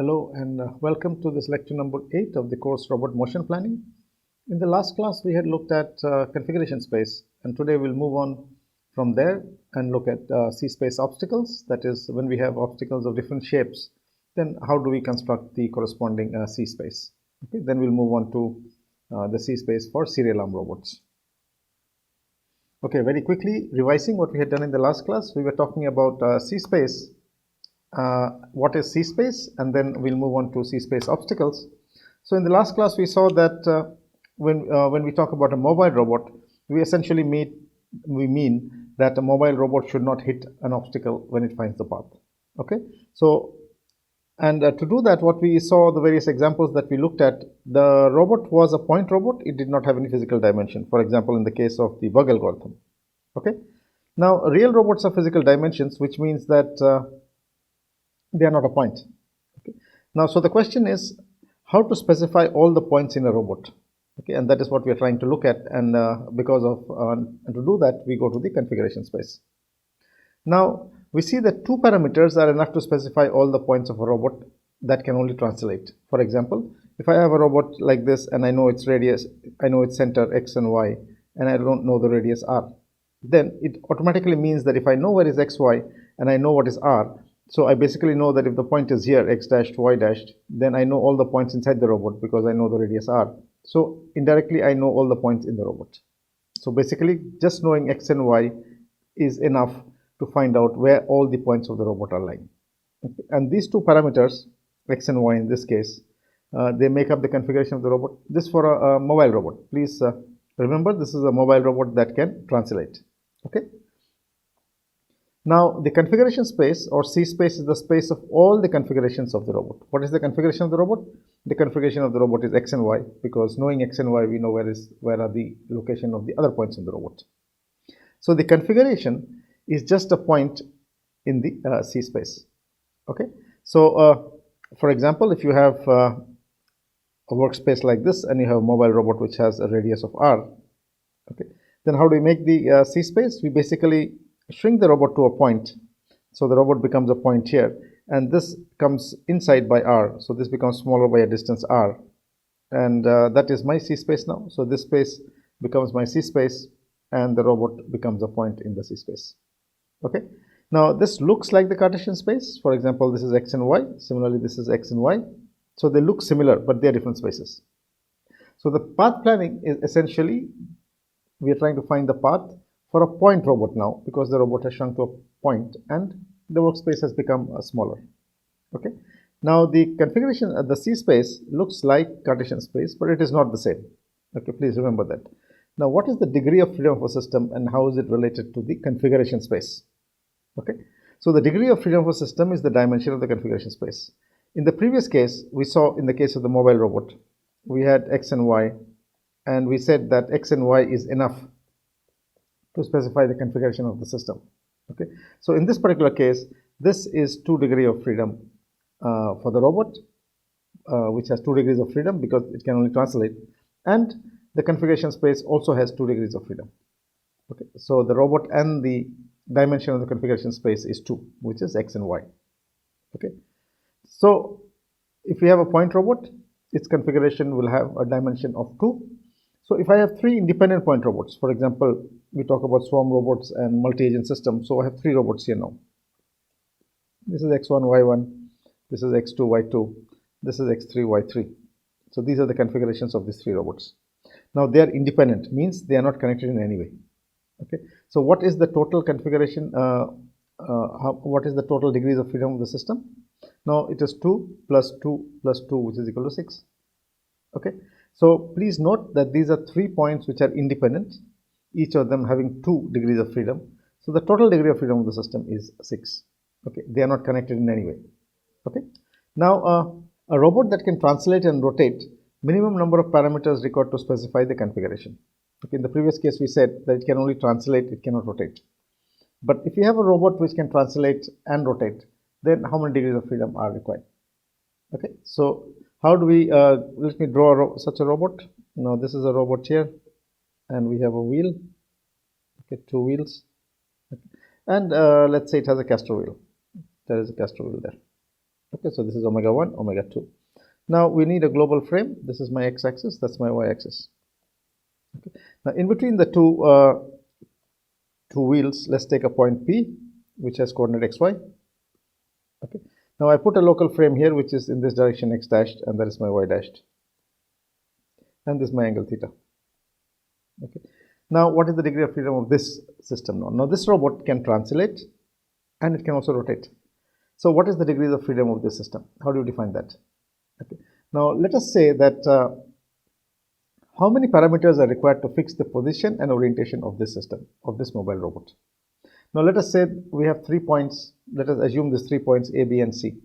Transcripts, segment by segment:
Hello and welcome to this lecture number 8 of the course Robot Motion Planning. In the last class we had looked at configuration space, and today we'll move on from there and look at C-space obstacles. That is, when we have obstacles of different shapes, then how do we construct the corresponding C-space? Okay, then we'll move on to the C-space for serial arm robots. Okay, very quickly revising what we had done in the last class, we were talking about C-space. What is C-space, and then we'll move on to C-space obstacles. So in the last class we saw that when we talk about a mobile robot, we essentially mean that a mobile robot should not hit an obstacle when it finds the path. Okay, so and to do that, what we saw, the various examples that we looked at, the robot was a point robot. It did not have any physical dimension, for example in the case of the bug algorithm. Okay, now real robots have physical dimensions, which means that they are not a point. Okay. Now, so the question is how to specify all the points in a robot. Okay, and that is what we are trying to look at. And and to do that, we go to the configuration space. Now, we see that two parameters are enough to specify all the points of a robot that can only translate. For example, if I have a robot like this and I know its radius, I know its center x and y, and I don't know the radius r, then it automatically means that if I know where is x, y, and I know what is r, so I basically know that if the point is here, x dashed, y dashed, then I know all the points inside the robot because I know the radius r. So indirectly, I know all the points in the robot. So basically, just knowing x and y is enough to find out where all the points of the robot are lying. Okay. And these two parameters, x and y in this case, they make up the configuration of the robot. This for a mobile robot. Please remember, this is a mobile robot that can translate. Okay. Now, the configuration space or C-space is the space of all the configurations of the robot. What is the configuration of the robot? The configuration of the robot is x and y, because knowing x and y, we know where are the location of the other points in the robot. So the configuration is just a point in the C-space. Okay. So, for example, if you have a workspace like this and you have a mobile robot which has a radius of r, okay, then how do we make the C-space? We basically shrink the robot to a point, so the robot becomes a point here, and this comes inside by r, so this becomes smaller by a distance r, and that is my C-space now. So this space becomes my C-space, and the robot becomes a point in the C-space. Okay, now this looks like the Cartesian space. For example, this is x and y, similarly this is x and y, so they look similar, but they are different spaces. So the path planning is essentially, we are trying to find the path for a point robot now, because the robot has shrunk to a point and the workspace has become smaller. Okay. Now the configuration of the C-space looks like Cartesian space, but it is not the same. Okay, please remember that. Now, what is the degree of freedom of a system and how is it related to the configuration space? Okay. So the degree of freedom of a system is the dimension of the configuration space. In the previous case, we saw in the case of the mobile robot, we had x and y, and we said that x and y is enough to specify the configuration of the system. Okay, so in this particular case, this is 2 degrees of freedom for the robot, which has 2 degrees of freedom because it can only translate, and the configuration space also has 2 degrees of freedom. Okay, so the robot and the dimension of the configuration space is 2, which is x and y. Okay, so if we have a point robot, its configuration will have a dimension of 2. So if I have 3 independent point robots, for example, we talk about swarm robots and multi-agent systems. So I have 3 robots here now. This is x1, y1, this is x2, y2, this is x3, y3. So these are the configurations of these 3 robots. Now they are independent, means they are not connected in any way. Okay. So what is the total configuration? What is the total degrees of freedom of the system? Now it is 2 plus 2 plus 2, which is equal to 6. Okay. So please note that these are 3 points which are independent, each of them having 2 degrees of freedom. So the total degree of freedom of the system is 6. Okay, they are not connected in any way. Okay. Now a robot that can translate and rotate, minimum number of parameters required to specify the configuration. Okay, in the previous case we said that it can only translate, it cannot rotate. But if you have a robot which can translate and rotate, then how many degrees of freedom are required? Okay, so how do we, let me draw such a robot. Now this is a robot here, and we have a wheel, okay, 2 wheels, okay. And let's say it has a caster wheel. There is a caster wheel there. Okay, so this is omega 1, omega 2. Now we need a global frame. This is my x-axis, that's my y-axis. Okay. Now in between the two wheels, let's take a point P, which has coordinate xy. Okay. Now I put a local frame here, which is in this direction x dashed, and that is my y dashed. And this is my angle theta. Okay. Now what is the degree of freedom of this system now? Now this robot can translate and it can also rotate. So what is the degrees of freedom of this system? How do you define that? Okay. Now let us say that how many parameters are required to fix the position and orientation of this system, of this mobile robot? Now let us say we have 3 points. Let us assume these 3 points A, B and C.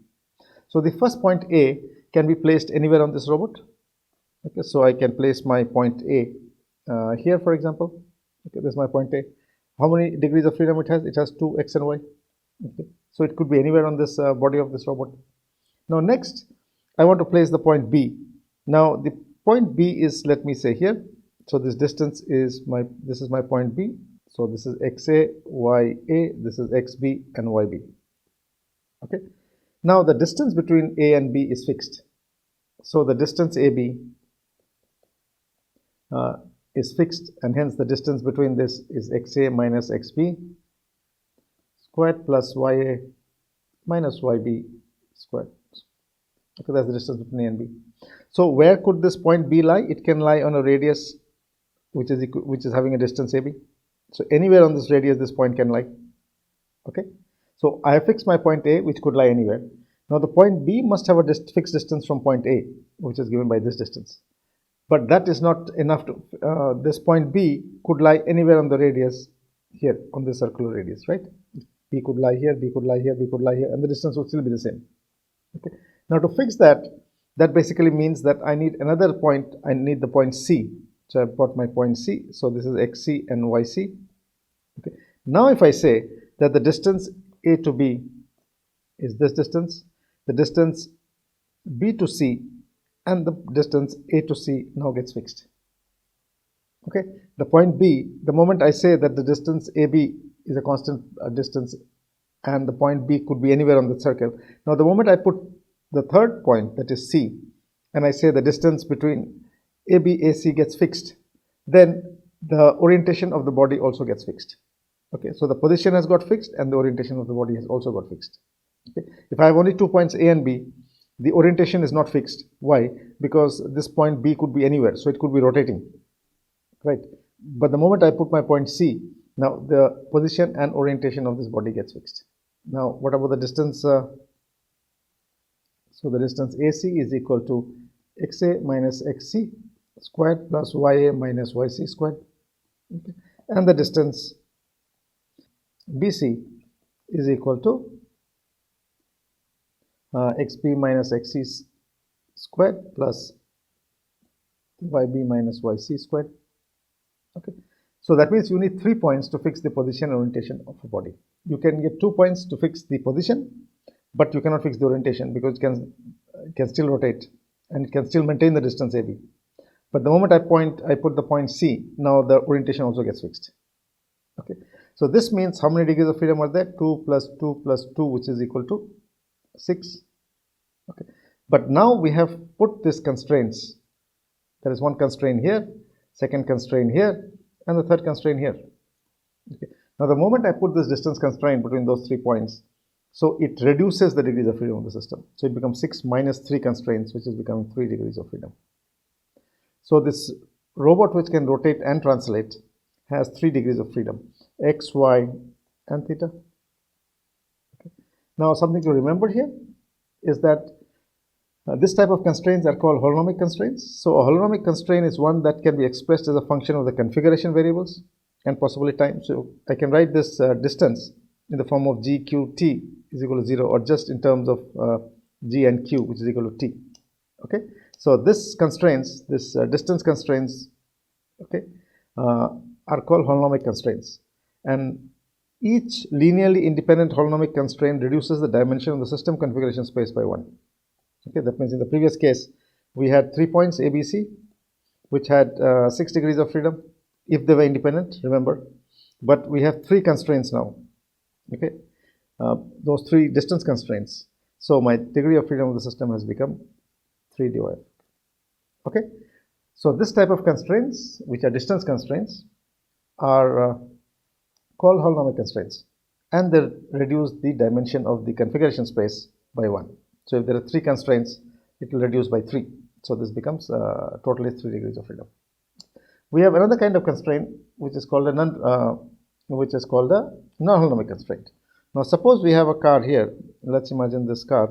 So the first point A can be placed anywhere on this robot. Okay, so I can place my point A here, for example. Okay, this is my point A. How many degrees of freedom it has? It has 2 x and y. Okay, so it could be anywhere on this body of this robot. Now next, I want to place the point B. Now the point B is, let me say here. So this distance is this is my point B. So this is xa, ya, this is xb and yb. Okay. Now the distance between A and B is fixed. So the distance AB is fixed, and hence the distance between this is xa minus xb squared plus ya minus yb squared. Okay, that's the distance between A and B. So where could this point B lie? It can lie on a radius which is having a distance AB. So anywhere on this radius this point can lie. Okay. So I have fixed my point A, which could lie anywhere. Now the point B must have a fixed distance from point A, which is given by this distance. But that is not enough to, this point B could lie anywhere on the radius here, on the circular radius, right? B could lie here, B could lie here, B could lie here, and the distance would still be the same. Okay. Now to fix that, that basically means that I need another point, I need the point C. So I've got my point C, so this is XC and YC. Okay. Now if I say that the distance A to B is this distance, the distance B to C and the distance A to C now gets fixed. Okay, the point B, the moment I say that the distance AB is a constant distance and the point B could be anywhere on the circle, now the moment I put the third point, that is C, and I say the distance between AB, AC gets fixed, then the orientation of the body also gets fixed. Okay, so the position has got fixed and the orientation of the body has also got fixed. Okay. If I have only 2 points A and B, the orientation is not fixed. Why? Because this point B could be anywhere, so it could be rotating, right? But the moment I put my point C, now the position and orientation of this body gets fixed. Now, what about the distance? So the distance AC is equal to XA minus XC squared plus YA minus YC squared. Okay. And the distance BC is equal to XB minus XC squared plus YB minus YC squared. Okay. So that means you need 3 points to fix the position and orientation of a body. You can get 2 points to fix the position, but you cannot fix the orientation because it can still rotate and it can still maintain the distance AB. But the moment I put the point C, now the orientation also gets fixed. Okay. So this means how many degrees of freedom are there? 2 plus 2 plus 2, which is equal to 6. Okay. But now we have put these constraints. There is one constraint here, second constraint here, and the third constraint here. Okay. Now the moment I put this distance constraint between those 3 points, so it reduces the degrees of freedom of the system. So it becomes 6 minus 3 constraints, which is becoming 3 degrees of freedom. So this robot, which can rotate and translate, has 3 degrees of freedom: x, y, and theta. Okay. Now something to remember here is that this type of constraints are called holonomic constraints. So a holonomic constraint is one that can be expressed as a function of the configuration variables and possibly time. So I can write this distance in the form of g, q, t is equal to 0, or just in terms of g and q, which is equal to t. Okay. So this constraints, this distance constraints, okay, are called holonomic constraints. And each linearly independent holonomic constraint reduces the dimension of the system configuration space by 1. Okay, that means in the previous case, we had 3 points A, B, C, which had 6 degrees of freedom if they were independent, remember. But we have 3 constraints now. Okay, those 3 distance constraints. So my degree of freedom of the system has become 3 dy. Okay. So this type of constraints, which are distance constraints, are called holonomic constraints, and they reduce the dimension of the configuration space by 1. So if there are 3 constraints, it will reduce by 3. So this becomes totally 3 degrees of freedom. We have another kind of constraint which is called a non-holonomic constraint. Now suppose we have a car here. Let's imagine this car,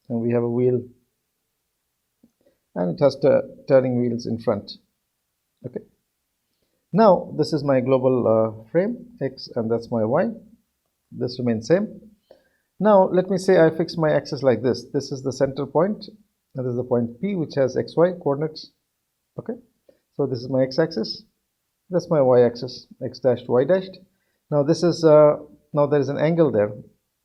and we have a wheel, and it has turning wheels in front. Okay. Now this is my global frame x, and that's my y. This remains same. Now let me say I fix my axis like this. This is the center point, and this is the point P, which has xy coordinates. Okay. So this is my x-axis. That's my y-axis, x dashed, y dashed. Now this is now there is an angle there.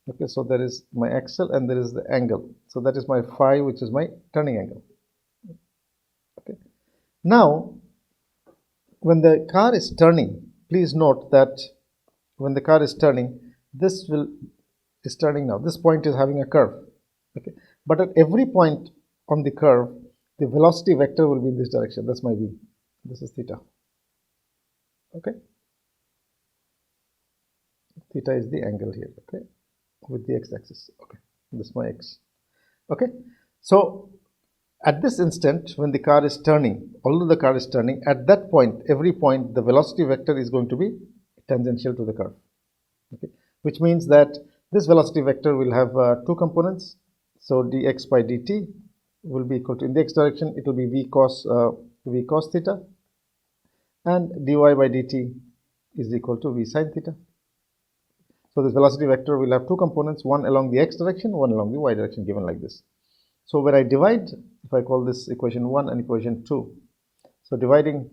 Okay, so there is my axle and there is the angle. So that is my phi, which is my turning angle. Okay. Now, when the car is turning, please note that when the car is turning, is turning now. This point is having a curve. Okay, but at every point on the curve, the velocity vector will be in this direction. That's my v. This is theta. Okay. Theta is the angle here. Okay, with the x-axis. Okay, this is my x. Okay, so at this instant, when the car is turning, although the car is turning, at that point, every point, the velocity vector is going to be tangential to the curve. Okay, which means that this velocity vector will have 2 components. So dx by dt will be equal to, in the x direction, it will be v cos theta, and dy by dt is equal to v sin theta. So this velocity vector will have 2 components, one along the x direction, one along the y direction, given like this. So when I divide, if I call this equation 1 and equation 2, so dividing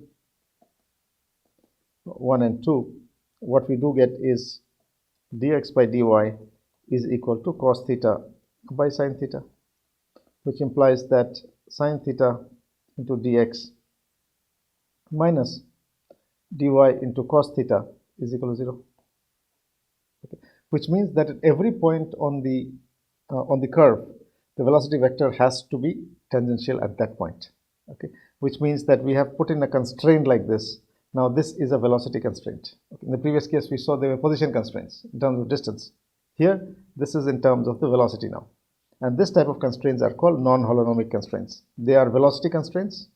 1 and 2, what we do get is dx by dy is equal to cos theta by sin theta, which implies that sin theta into dx minus dy into cos theta is equal to 0. Okay. Which means that at every point on the curve, the velocity vector has to be tangential at that point. Okay, which means that we have put in a constraint like this. Now this is a velocity constraint. Okay. In the previous case, we saw there were position constraints in terms of distance. Here, this is in terms of the velocity now. And this type of constraints are called non-holonomic constraints. They are velocity constraints,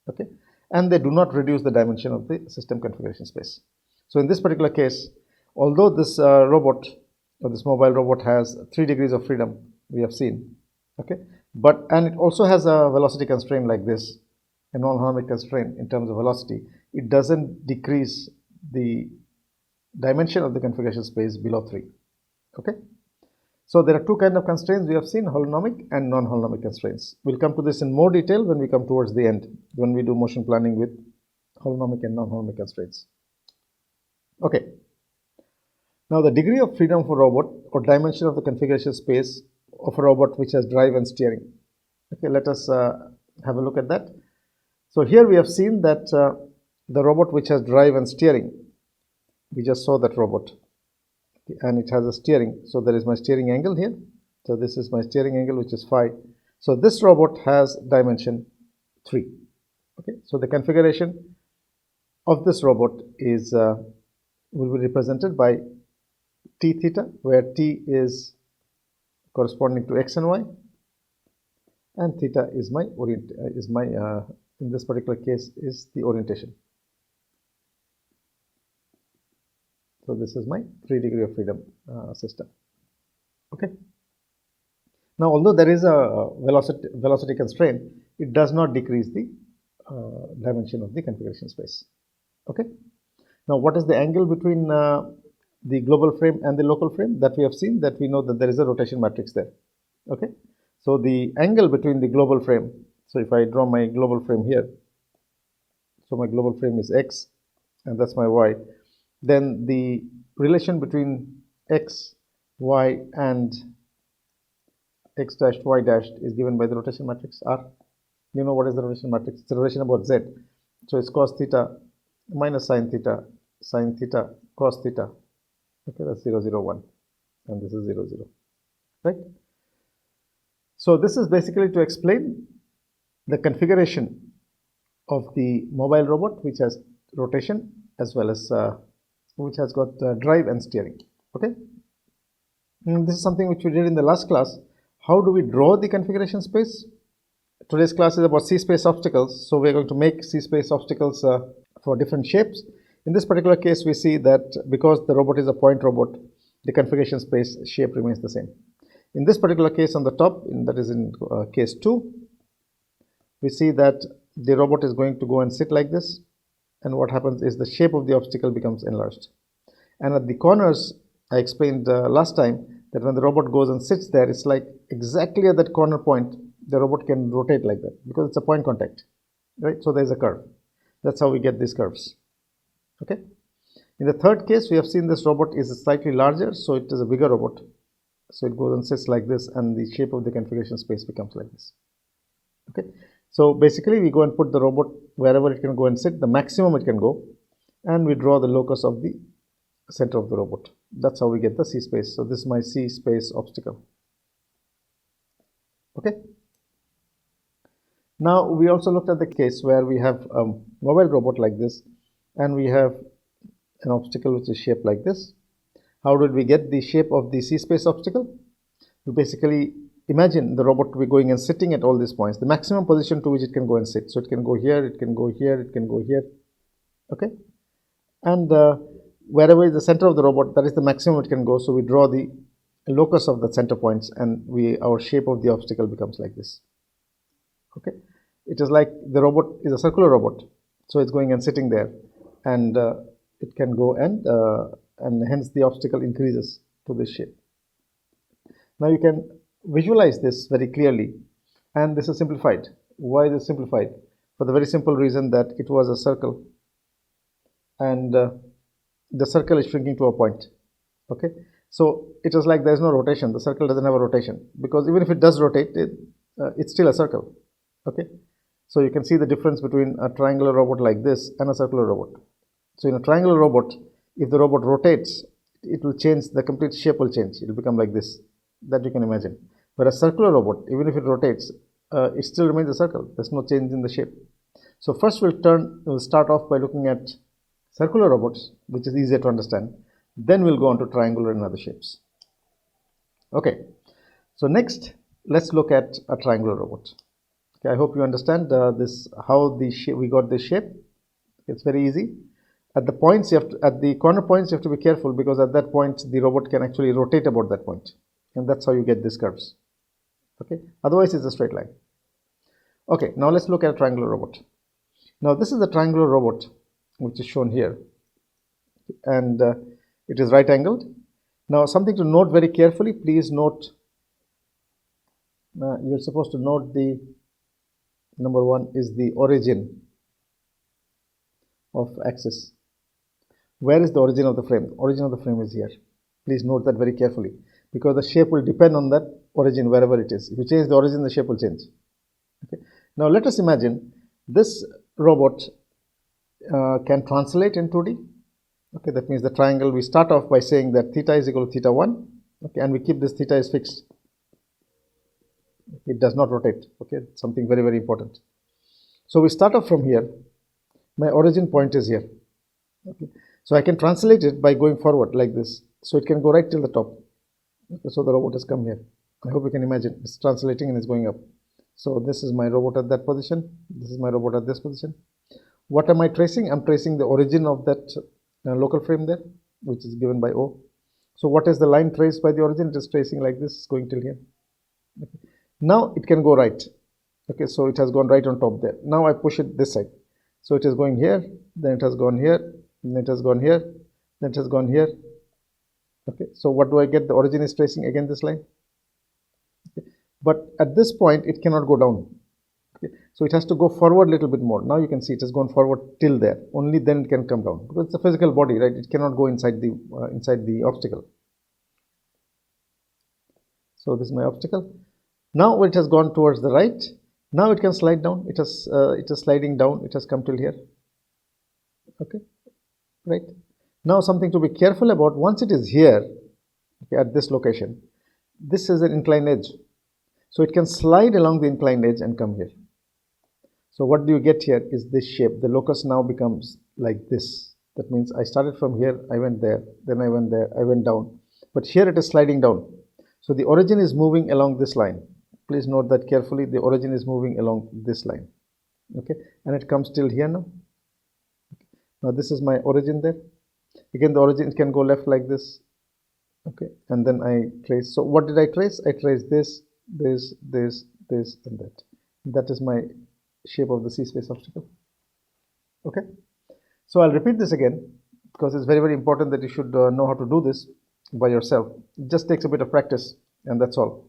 okay, and they do not reduce the dimension of the system configuration space. So in this particular case, although this robot or this mobile robot has 3 degrees of freedom, we have seen, okay, and it also has a velocity constraint like this, a non-holonomic constraint in terms of velocity. It doesn't decrease the dimension of the configuration space below 3. Okay. So there are 2 kinds of constraints we have seen, holonomic and non-holonomic constraints. We'll come to this in more detail when we come towards the end, when we do motion planning with holonomic and non-holonomic constraints. Okay. Now the degree of freedom of a robot, or dimension of the configuration space of a robot which has drive and steering. Okay, let us have a look at that. So here we have seen that the robot which has drive and steering, we just saw that robot, and it has a steering. So there is my steering angle here. So this is my steering angle, which is phi. So this robot has dimension 3. Okay, so the configuration of this robot is will be represented by t theta, where t is corresponding to x and y, and theta is my in this particular case is the orientation. So this is my 3 degree of freedom system. Okay. Now, although there is a velocity constraint, it does not decrease the dimension of the configuration space. Okay. Now, what is the angle between the global frame and the local frame? That we have seen, that we know that there is a rotation matrix there. Okay. So the angle between the global frame, so if I draw my global frame here, so my global frame is x and that's my y, then the relation between x, y and x dashed, y dashed is given by the rotation matrix R. You know what is the rotation matrix? It's a relation about z. So it's cos theta minus sin theta, cos theta. Okay, that's 0, 0, 1, and this is 0, 0, right? So this is basically to explain the configuration of the mobile robot, which has rotation as well as which has got drive and steering. Okay, this is something which we did in the last class. How do we draw the configuration space? Today's class is about C-space obstacles, so we're going to make C-space obstacles for different shapes. In this particular case, we see that because the robot is a point robot, the configuration space shape remains the same. In this particular case on the top, that is in case 2, we see that the robot is going to go and sit like this, and what happens is the shape of the obstacle becomes enlarged. And at the corners, I explained last time that when the robot goes and sits there, it's like exactly at that corner point, the robot can rotate like that because it's a point contact, right? So there's a curve. That's how we get these curves. Okay. In the third case, we have seen this robot is slightly larger, so it is a bigger robot. So it goes and sits like this, and the shape of the configuration space becomes like this. Okay. So basically, we go and put the robot wherever it can go and sit, the maximum it can go, and we draw the locus of the center of the robot. That's how we get the C space. So this is my C space obstacle. Okay. Now we also looked at the case where we have a mobile robot like this, and we have an obstacle which is shaped like this. How did we get the shape of the C space obstacle? We basically imagine the robot to be going and sitting at all these points, the maximum position to which it can go and sit. So it can go here, it can go here, it can go here. Okay. And wherever is the center of the robot, that is the maximum it can go. So we draw the locus of the center points, and our shape of the obstacle becomes like this. Okay, it is like the robot is a circular robot, so it's going and sitting there, and it can go and hence the obstacle increases to this shape. Now you can visualize this very clearly, and this is simplified. Why is it simplified? For the very simple reason that it was a circle, and the circle is shrinking to a point. Okay, so it is like there is no rotation. The circle doesn't have a rotation, because even if it does rotate, it's still a circle. Okay, so you can see the difference between a triangular robot like this and a circular robot. So in a triangular robot, if the robot rotates, it will change, the complete shape will change. It will become like this, that you can imagine. But a circular robot, even if it rotates, it still remains a circle. There's no change in the shape. So first we'll start off by looking at circular robots, which is easier to understand. Then we'll go on to triangular and other shapes. Okay, so next let's look at a triangular robot. Okay, I hope you understand this, how we got this shape. It's very easy. At the points, at the corner points, you have to be careful, because at that point the robot can actually rotate about that point, and that's how you get these curves. Okay, otherwise it's a straight line. Okay, now let's look at a triangular robot. Now this is the triangular robot which is shown here, and it is right angled. Now something to note very carefully, please note, you're supposed to note the number 1 is the origin of axis. Where is the origin of the frame? The origin of the frame is here. Please note that very carefully, because the shape will depend on that origin wherever it is. If you change the origin, the shape will change. Okay. Now let us imagine this robot can translate in 2D. Okay, that means the triangle, we start off by saying that theta is equal to theta 1. Okay, and we keep this theta is fixed. It does not rotate. Okay, something very, very important. So we start off from here. My origin point is here. Okay, so I can translate it by going forward like this. So it can go right till the top. Okay, so the robot has come here. I hope you can imagine it's translating and it's going up. So this is my robot at that position. This is my robot at this position. What am I tracing? I'm tracing the origin of that local frame there, which is given by O. So what is the line traced by the origin? It is tracing like this, going till here. Okay. Now it can go right. Okay, so it has gone right on top there. Now I push it this side. So it is going here, then it has gone here, then it has gone here, then it has gone here. Okay, so what do I get? The origin is tracing again this line. Okay. But at this point, it cannot go down. Okay. So it has to go forward a little bit more. Now you can see it has gone forward till there. Only then it can come down, because it's a physical body, right? It cannot go inside the obstacle. So this is my obstacle. Now it has gone towards the right. Now it can slide down. It is sliding down. It has come till here. Okay, right. Now something to be careful about. Once it is here, okay, at this location, this is an inclined edge. So it can slide along the inclined edge and come here. So what do you get here is this shape. The locus now becomes like this. That means I started from here, I went there, then I went there, I went down. But here it is sliding down. So the origin is moving along this line. Please note that carefully. The origin is moving along this line. Okay, and it comes till here now. Now this is my origin there. Again, the origin can go left like this. Okay, and then I trace. So what did I trace? I traced this, this, and that. That is my shape of the C-space obstacle. Okay, so I'll repeat this again because it's very, very important that you should know how to do this by yourself. It just takes a bit of practice, and that's all.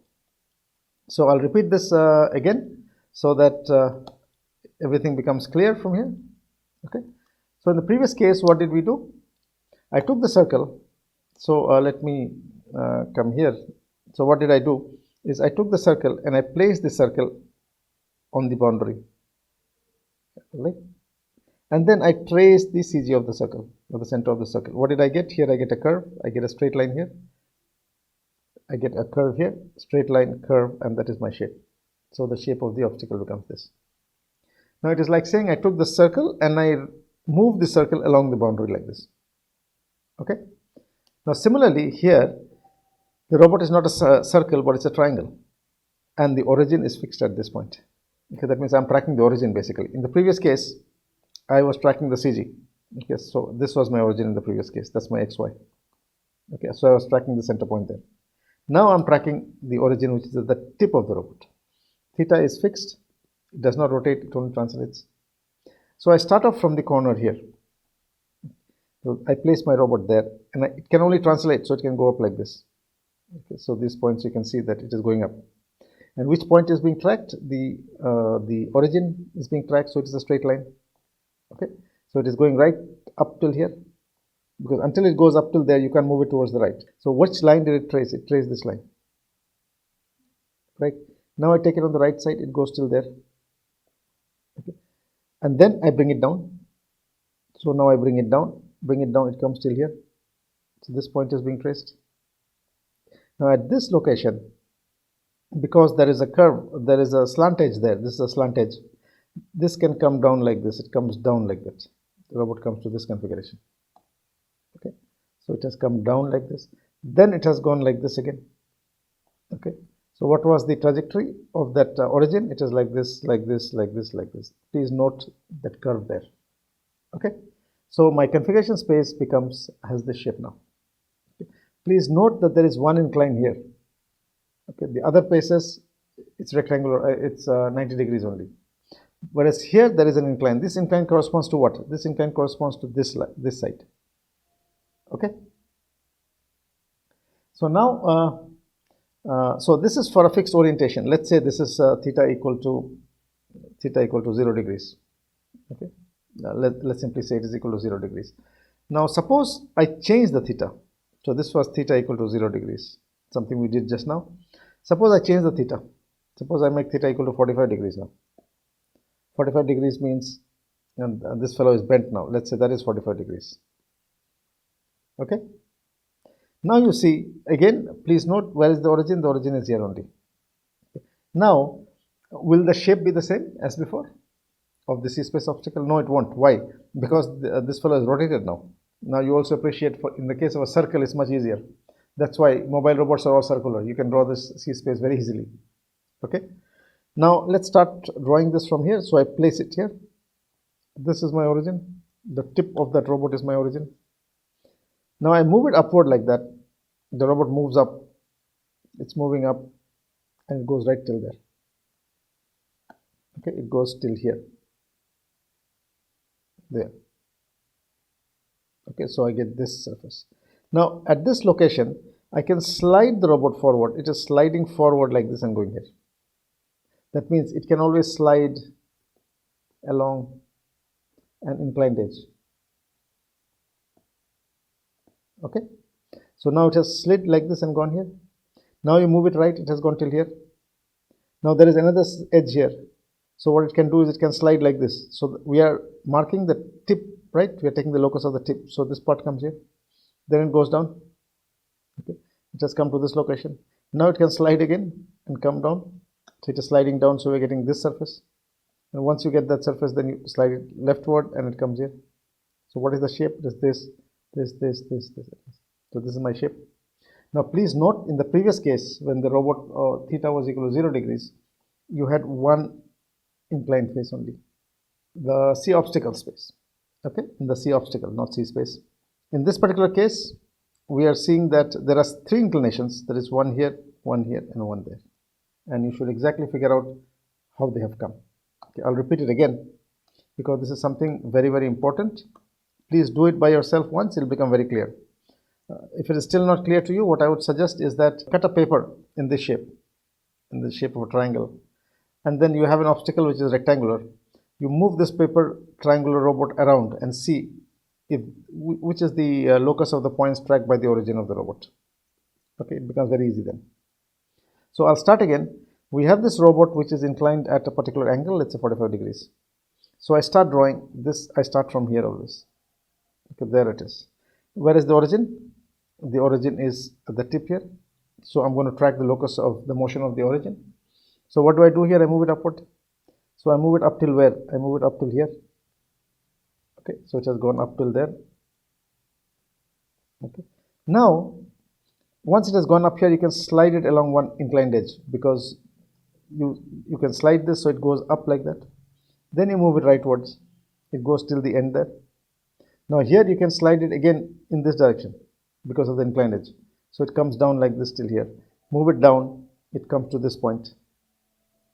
So I'll repeat this again so that everything becomes clear from here. Okay, so in the previous case, what did we do? I took the circle. So let me come here. So what did I do is I took the circle and I placed the circle on the boundary, right? And then I traced the CG of the circle, or the center of the circle. What did I get? Here I get a curve. I get a straight line here. I get a curve here, straight line, curve, and that is my shape. So the shape of the obstacle becomes this. Now it is like saying I took the circle and I moved the circle along the boundary like this. Okay. Now similarly here, the robot is not a circle, but it's a triangle, and the origin is fixed at this point. Okay, that means I'm tracking the origin basically. In the previous case, I was tracking the CG. Okay, so this was my origin in the previous case. That's my XY. Okay, so I was tracking the center point there. Now I'm tracking the origin, which is at the tip of the robot. Theta is fixed. It does not rotate. It only translates. So I start off from the corner here. So I place my robot there, and it can only translate, so it can go up like this. Okay, so these points you can see that it is going up. And which point is being tracked? The origin is being tracked, so it is a straight line. Okay, so it is going right up till here, because until it goes up till there, you can move it towards the right. So which line did it trace? It traced this line. Right. Now I take it on the right side, it goes till there. Okay, and then I bring it down. So now I bring it down, it comes till here. So this point is being traced. Now at this location, because there is a curve, there is a slant edge there. This is a slant edge. This can come down like this. It comes down like that. The robot comes to this configuration. Okay, so it has come down like this. Then it has gone like this again. Okay, so what was the trajectory of that origin? It is like this, like this, like this, like this. Please note that curve there. Okay, so my configuration space has this shape now. Okay. Please note that there is one incline here. Okay, the other places it's rectangular, it's 90 degrees only. Whereas here there is an incline. This incline corresponds to what? This incline corresponds to this side. Okay. So now, so this is for a fixed orientation. Let's say this is theta equal to 0 degrees. Okay. Let's simply say it is equal to 0 degrees. Now suppose I change the theta. So this was theta equal to 0 degrees, something we did just now. Suppose I change the theta. Suppose I make theta equal to 45 degrees now. 45 degrees means, and this fellow is bent now. Let's say that is 45 degrees. Okay. Now you see, again, please note where is the origin? The origin is here only. Now, will the shape be the same as before of the C-space obstacle? No, it won't. Why? Because this fellow is rotated now. Now you also appreciate, in the case of a circle, it's much easier. That's why mobile robots are all circular. You can draw this C-space very easily. Okay. Now let's start drawing this from here. So I place it here. This is my origin. The tip of that robot is my origin. Now I move it upward like that. The robot moves up. It's moving up and it goes right till there. Okay, it goes till here. There. Okay, so I get this surface. Now at this location, I can slide the robot forward. It is sliding forward like this and going here. That means it can always slide along an inclined edge. Okay, so now it has slid like this and gone here. Now you move it right, it has gone till here. Now there is another edge here. So what it can do is it can slide like this. So we are marking the tip, right? We are taking the locus of the tip. So this part comes here. Then it goes down. Okay, it has come to this location. Now it can slide again and come down. So it is sliding down, so we're getting this surface. And once you get that surface, then you slide it leftward and it comes here. So what is the shape? It is this. So this is my shape. Now please note, in the previous case, when the robot theta was equal to 0 degrees, you had one inclined face only, the C obstacle space. Okay, in the C obstacle, not C space. In this particular case, we are seeing that there are three inclinations. There is one here, and one there. And you should exactly figure out how they have come. Okay, I'll repeat it again because this is something very, very important. Please do it by yourself once, it will become very clear. If it is still not clear to you, what I would suggest is that cut a paper in this shape of a triangle, and then you have an obstacle which is rectangular. You move this paper triangular robot around and see which is the locus of the points tracked by the origin of the robot. Okay, it becomes very easy then. So I'll start again. We have this robot which is inclined at a particular angle, let's say 45 degrees. So I start drawing this. I start from here always. Okay, there it is. Where is the origin? The origin is at the tip here. So I'm going to track the locus of the motion of the origin. So what do I do here? I move it upward. So I move it up till where? I move it up till here. Okay, so it has gone up till there. Okay. Now, once it has gone up here, you can slide it along one inclined edge, because you can slide this so it goes up like that. Then you move it rightwards. It goes till the end there. Now here you can slide it again in this direction because of the inclined edge. So it comes down like this till here. Move it down, it comes to this point.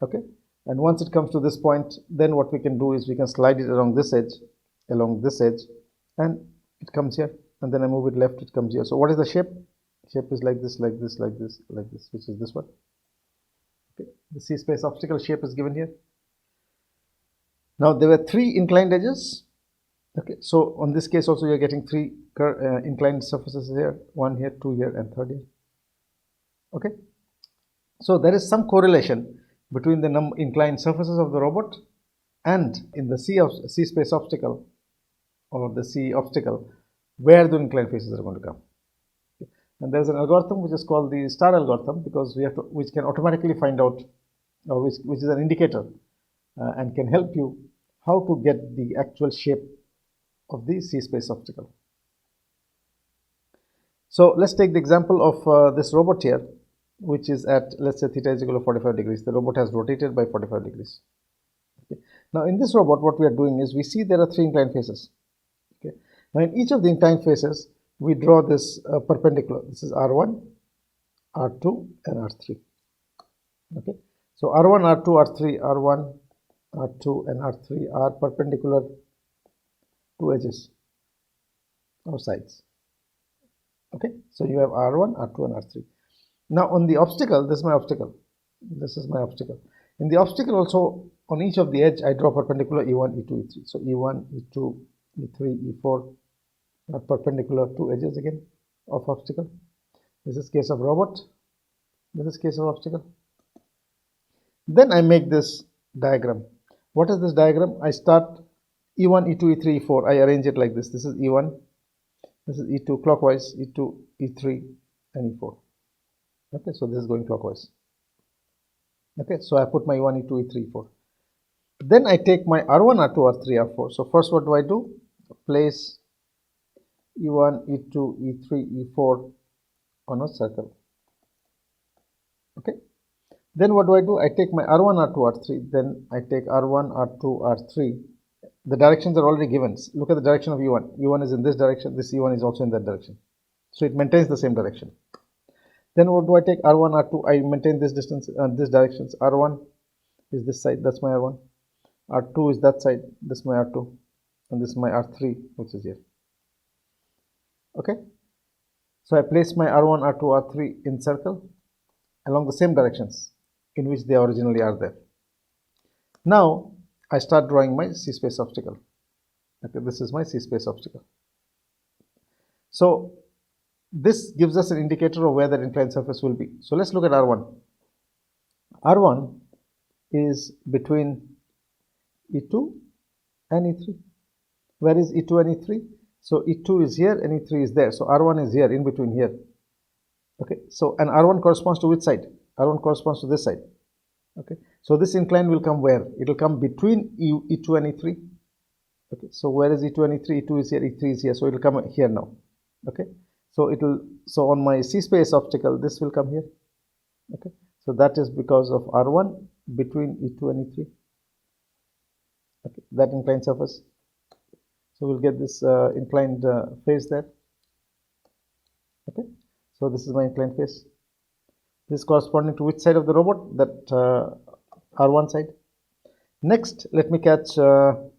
Okay, and once it comes to this point, then what we can do is we can slide it along this edge, and it comes here. And then I move it left, it comes here. So what is the shape? Shape is like this, like this, like this, like this, which is this one. Okay, the C space obstacle shape is given here. Now there were three inclined edges. Okay, so on this case also you are getting three inclined surfaces here, one here, two here, and third here. Okay, so there is some correlation between the inclined surfaces of the robot and in the C space obstacle, or the C obstacle, where the inclined faces are going to come. Okay. And there is an algorithm which is called the star algorithm, because which can automatically find out, or which is an indicator and can help you how to get the actual shape of the C space obstacle. So let's take the example of this robot here, which is at, let's say, theta is equal to 45 degrees. The robot has rotated by 45 degrees. Okay. Now in this robot, what we are doing is we see there are three inclined faces. Okay. Now in each of the inclined faces, we draw this perpendicular. This is R1, R2, and R3. Okay. So R1, R2, R3, R1, R2, and R3 are perpendicular to edges or sides. Okay, so you have R1, R2, and R3. Now on the obstacle, this is my obstacle. This is my obstacle. In the obstacle also, on each of the edge, I draw perpendicular E1, E2, E3. So E1, E2, E3, E4 are perpendicular to edges again of obstacle. This is case of robot. This is case of obstacle. Then I make this diagram. What is this diagram? I start E1, E2, E3, E4. I arrange it like this. This is E1. This is E2 clockwise, E2, E3, and E4. Okay, so this is going clockwise. Okay, so I put my E1, E2, E3, E4. Then I take my R1, R2, R3, R4. So first what do? Place E1, E2, E3, E4 on a circle. Okay. Then what do? I take my R1, R2, R3. Then I take R1, R2, R3. The directions are already given. Look at the direction of E1. E1 is in this direction. This E1 is also in that direction. So it maintains the same direction. Then what do I take? R1, R2. I maintain this distance and this directions. R1 is this side. That's my R1. R2 is that side. This is my R2. And this is my R3, which is here. Okay. So I place my R1, R2, R3 in circle along the same directions in which they originally are there. Now I start drawing my C space obstacle. Okay, this is my C space obstacle. So this gives us an indicator of where that inclined surface will be. So let's look at R1. R1 is between E2 and E3. Where is E2 and E3? So E2 is here and E3 is there. So R1 is here, in between here. Okay, so and R1 corresponds to which side? R1 corresponds to this side. Okay, so this incline will come where? It will come between E2 and E3. Okay, so where is E2 and E3? E2 is here, E3 is here, so it will come here now. Okay, so it will, so on my C space obstacle, this will come here. Okay, so that is because of R1 between E2 and E3. Okay, that inclined surface. So we'll get this inclined face there. Okay, so this is my inclined face. This is corresponding to which side of the robot? That R1 side. Next, let me catch the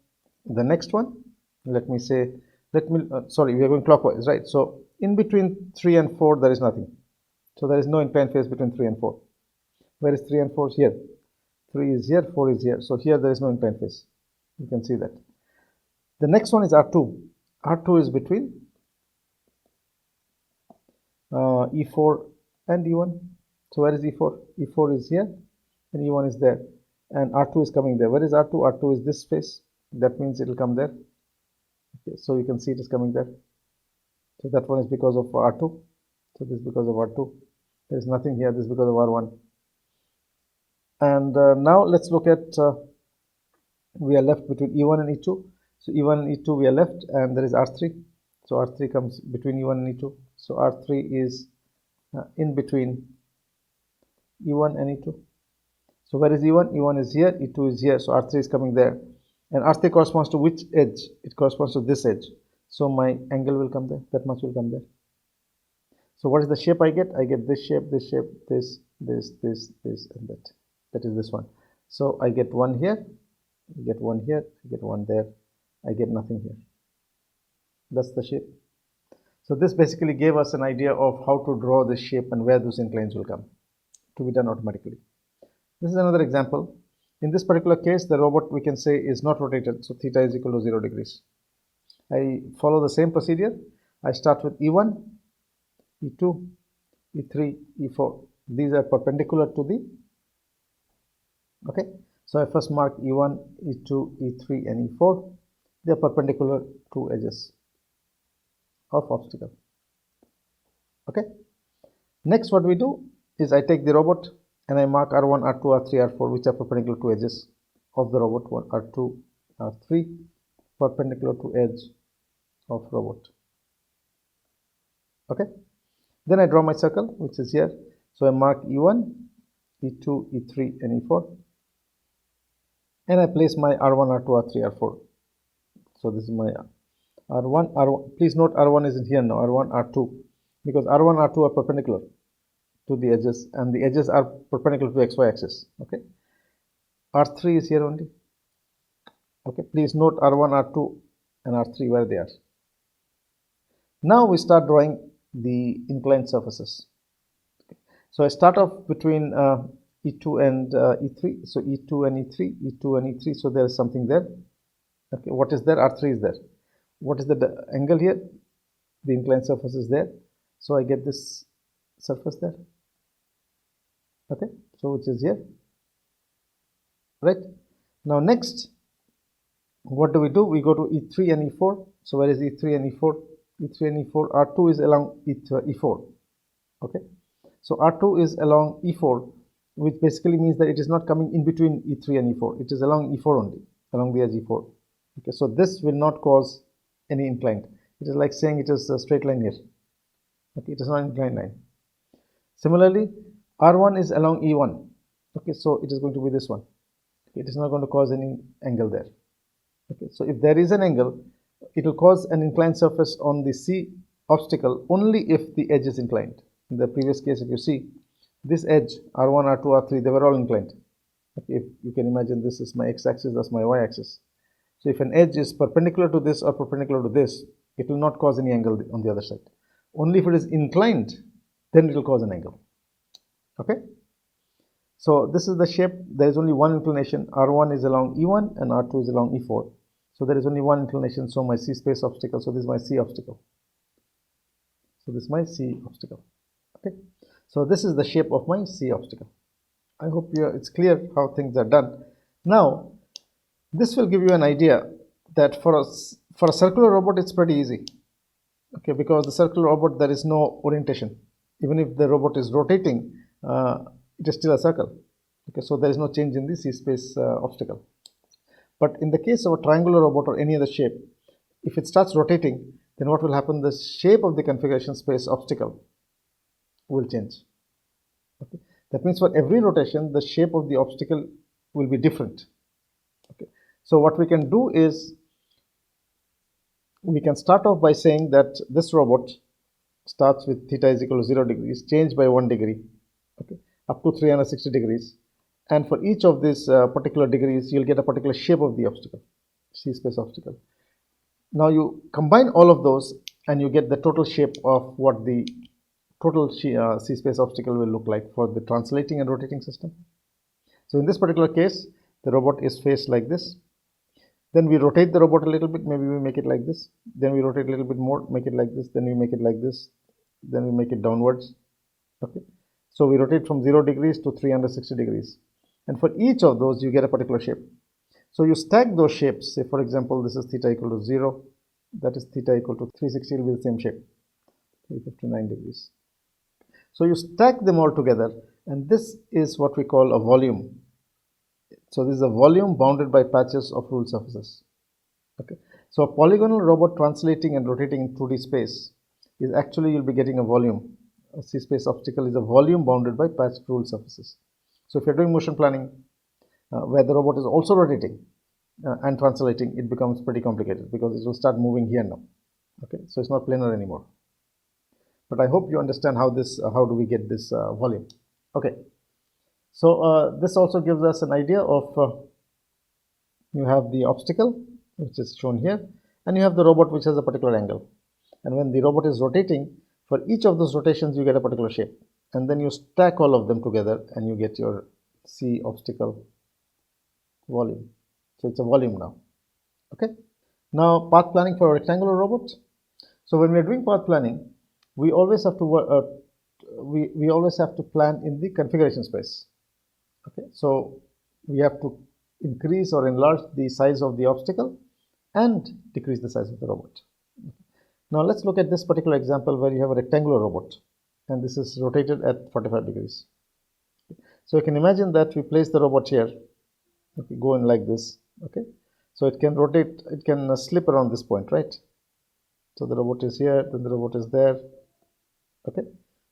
next one. Let me say, sorry, we are going clockwise, right? So in between 3 and 4, there is nothing. So there is no inclined face between 3 and 4. Where is 3 and 4? Here. 3 is here, 4 is here. So here there is no inclined face. You can see that. The next one is R2. R2 is between E4 and E1. So where is E4? E4 is here and E1 is there. And R2 is coming there. Where is R2? R2 is this face. That means it will come there. Okay, so you can see it is coming there. So that one is because of R2. So this is because of R2. There is nothing here. This is because of R1. And now let's look at, we are left between E1 and E2. So E1 and E2 we are left, and there is R3. So R3 comes between E1 and E2. So R3 is in between E1 and E2. So where is E1? E1 is here, E2 is here. So R3 is coming there. And R3 corresponds to which edge? It corresponds to this edge. So my angle will come there. That much will come there. So what is the shape I get? I get this shape, this shape, this, and that. That is this one. So I get one here, I get one here, I get one there, I get nothing here. That's the shape. So this basically gave us an idea of how to draw this shape and where those inclines will come, to be done automatically. This is another example. In this particular case, the robot, we can say, is not rotated, so theta is equal to 0 degrees. I follow the same procedure. I start with E1, E2, E3, E4. These are perpendicular to the, okay, so I first mark E1, E2, E3 and E4. They are perpendicular to edges of obstacle. Okay, next what we do is I take the robot and I mark R1, R2, R3, R4, which are perpendicular to edges of the robot. One, R2, R3, perpendicular to edge of robot. Okay, then I draw my circle, which is here. So I mark E1, E2, E3 and E4, and I place my R1, R2, R3, R4. So this is my R1, R1. Please note R1 isn't here now, R1, R2, because R1, R2 are perpendicular to the edges, and the edges are perpendicular to XY axis. Okay, R3 is here only. Okay, please note R1, R2 and R3 where they are. Now we start drawing the inclined surfaces. Okay. So I start off between E2 and E3. So E2 and E3, E2 and E3. So there is something there. Okay, what is there? R3 is there. What is the angle here? The inclined surface is there. So I get this surface there. Okay, so which is here. Right. Now next, what do? We go to E3 and E4. So where is E3 and E4? E3 and E4, R2 is along E4. Okay, so R2 is along E4, which basically means that it is not coming in between E3 and E4. It is along E4 only, along the edge E4. Okay, so this will not cause any inclined. It is like saying it is a straight line here. Okay, it is not an inclined line. Similarly, R1 is along E1. Okay, so it is going to be this one. It is not going to cause any angle there. Okay, so if there is an angle, it will cause an inclined surface on the C obstacle only if the edge is inclined. In the previous case, if you see, this edge, R1, R2, R3, they were all inclined. Okay, if you can imagine, this is my x-axis, that's my y-axis. So if an edge is perpendicular to this or perpendicular to this, it will not cause any angle on the other side. Only if it is inclined, then it will cause an angle. Okay, so this is the shape. There is only one inclination. R1 is along E1 and R2 is along E4. So there is only one inclination. So my C space obstacle. So this is my C obstacle. So this is my C obstacle. Okay, so this is the shape of my C obstacle. I hope it's clear how things are done. Now, this will give you an idea that for a circular robot, it's pretty easy. Okay, because the circular robot, there is no orientation. Even if the robot is rotating, it is still a circle. Okay, so there is no change in the C-space obstacle. But in the case of a triangular robot or any other shape, if it starts rotating, then what will happen? The shape of the configuration space obstacle will change. Okay. That means for every rotation, the shape of the obstacle will be different. Okay. So what we can do is we can start off by saying that this robot starts with theta is equal to 0 degrees, change by 1 degree, okay, up to 360 degrees. And for each of these particular degrees, you'll get a particular shape of the obstacle, C-space obstacle. Now you combine all of those and you get the total shape of what the total C-space obstacle will look like for the translating and rotating system. So in this particular case, the robot is faced like this. Then we rotate the robot a little bit, maybe we make it like this. Then we rotate a little bit more, make it like this. Then we make it like this. Then we make it downwards. Okay. So we rotate from 0 degrees to 360 degrees. And for each of those, you get a particular shape. So you stack those shapes. Say, for example, this is theta equal to 0. That is theta equal to 360 will be the same shape, 359 degrees. So you stack them all together, and this is what we call a volume. So this is a volume bounded by patches of ruled surfaces. Okay. So a polygonal robot translating and rotating in 2D space is actually you'll be getting a volume. A C-space obstacle is a volume bounded by patched ruled surfaces. So if you're doing motion planning where the robot is also rotating and translating, it becomes pretty complicated because it will start moving here now. Okay, so it's not planar anymore. But I hope you understand how do we get this volume. Okay, so this also gives us an idea of you have the obstacle, which is shown here, and you have the robot, which has a particular angle. And when the robot is rotating, for each of those rotations, you get a particular shape. And then you stack all of them together, and you get your C obstacle volume. So it's a volume now. Okay. Now, path planning for a rectangular robot. So when we are doing path planning, we always have to we always have to plan in the configuration space. Okay. So we have to increase or enlarge the size of the obstacle and decrease the size of the robot. Now let's look at this particular example where you have a rectangular robot and this is rotated at 45 degrees. So you can imagine that we place the robot here, okay, go in like this, okay. So it can rotate, it can slip around this point, right? So the robot is here, then the robot is there, okay.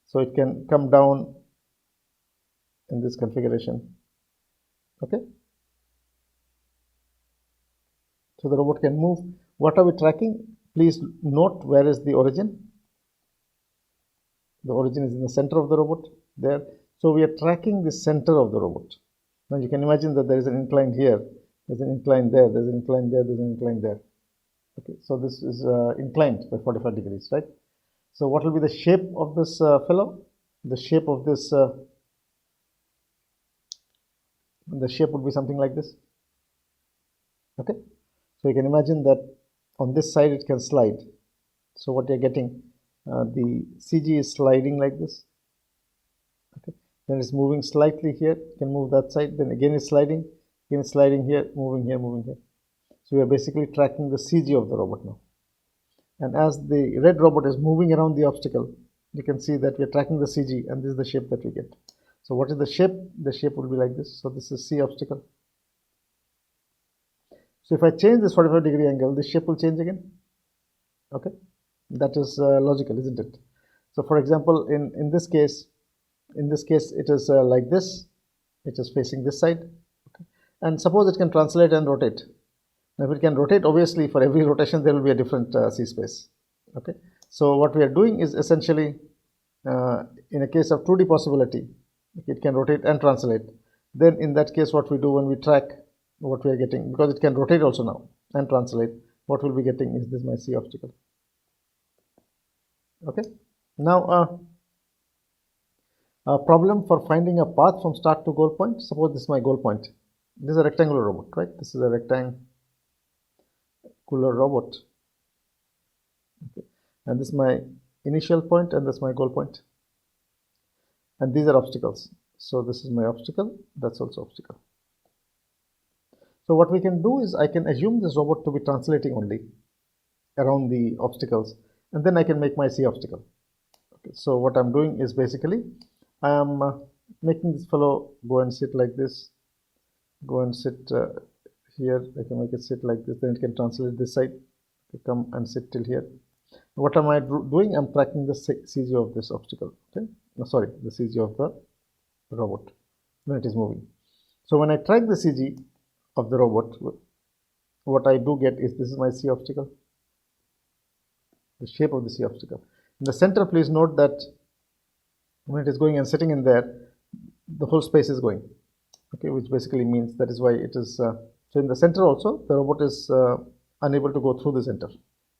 So it can come down in this configuration, okay. So the robot can move. What are we tracking? Please note where is the origin. The origin is in the center of the robot there. So we are tracking the center of the robot. Now you can imagine that there is an incline here, there's an incline there, there's an incline there, there's an incline there. Okay, so this is inclined by 45 degrees, right? So what will be the shape of this fellow? The shape of this, the shape would be something like this. Okay, so you can imagine that on this side it can slide. So what you're getting, the CG is sliding like this. Okay, then it's moving slightly here, can move that side, then again it's sliding here, moving here, moving here. So we are basically tracking the CG of the robot now. And as the red robot is moving around the obstacle, you can see that we are tracking the CG and this is the shape that we get. So what is the shape? The shape will be like this. So this is C obstacle. So if I change this 45-degree angle, this shape will change again. Okay, that is logical, isn't it? So for example, in this case, it is like this. It is facing this side. Okay. And suppose it can translate and rotate. Now, if it can rotate, obviously for every rotation there will be a different C space. Okay. So what we are doing is essentially, in a case of 2D possibility, it can rotate and translate. Then in that case, what we do when we track what we are getting, because it can rotate also now and translate, what we'll be getting is this my C obstacle. Okay. Now a problem for finding a path from start to goal point. Suppose this is my goal point. This is a rectangular robot, right? This is a rectangular robot. Okay. And this is my initial point and this is my goal point. And these are obstacles. So this is my obstacle, that's also obstacle. So what we can do is I can assume this robot to be translating only around the obstacles, and then I can make my C obstacle. Okay, so what I'm doing is basically I am making this fellow go and sit like this, go and sit here. I can make it sit like this, then it can translate this side, come and sit till here. What am I doing? I'm tracking the CG of this obstacle. Okay, no, sorry, the CG of the robot when it is moving. So when I track the CG of the robot, what I do get is, this is my C obstacle, the shape of the C obstacle. In the center, please note that when it is going and sitting in there, the whole space is going, okay, which basically means that is why it is, so in the center also, the robot is unable to go through the center.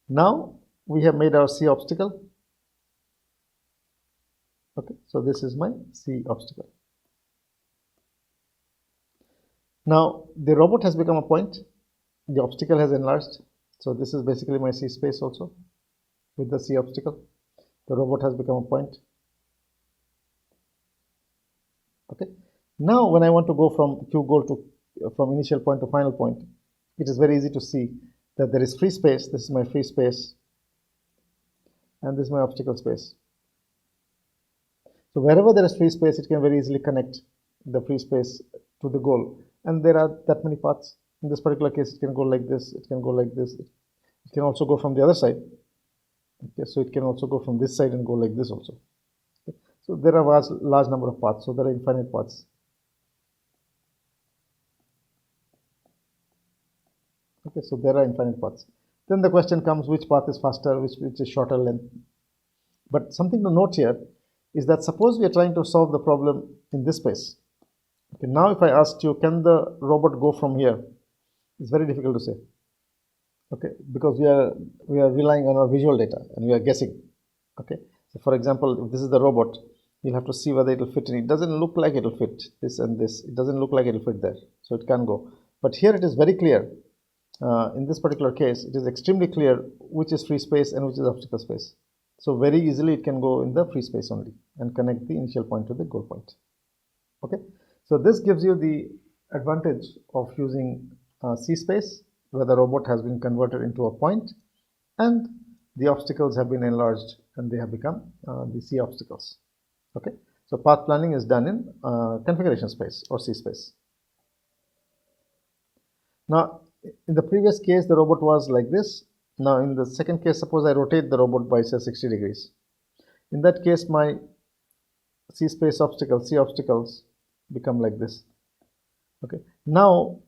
Now we have made our C obstacle. Okay, so this is my C obstacle. Now the robot has become a point, the obstacle has enlarged, so this is basically my C space also with the C obstacle. The robot has become a point. Okay, now when I want to go from Q goal to from initial point to final point, it is very easy to see that there is free space. This is my free space, and this is my obstacle space. So wherever there is free space, it can very easily connect the free space to the goal. And there are that many paths. In this particular case, it can go like this, it can go like this. It can also go from the other side. Okay, so it can also go from this side and go like this also. Okay, so there are a large number of paths, so there are infinite paths. Okay, so there are infinite paths. Then the question comes, which path is faster, which is shorter length. But something to note here is that suppose we are trying to solve the problem in this space. Okay, now if I asked you, can the robot go from here? It's very difficult to say. Okay, because we are relying on our visual data and we are guessing. Okay, so for example, if this is the robot, you'll have to see whether it will fit in. It doesn't look like it will fit this and this. It doesn't look like it will fit there, so it can go. But here it is very clear. In this particular case, it is extremely clear which is free space and which is obstacle space. So very easily it can go in the free space only and connect the initial point to the goal point. Okay, so this gives you the advantage of using C space, where the robot has been converted into a point and the obstacles have been enlarged and they have become the C obstacles. Okay, so path planning is done in configuration space or C space. Now in the previous case, the robot was like this. Now in the second case, suppose I rotate the robot by say 60 degrees. In that case, my C space obstacles, C obstacles become like this. Okay, now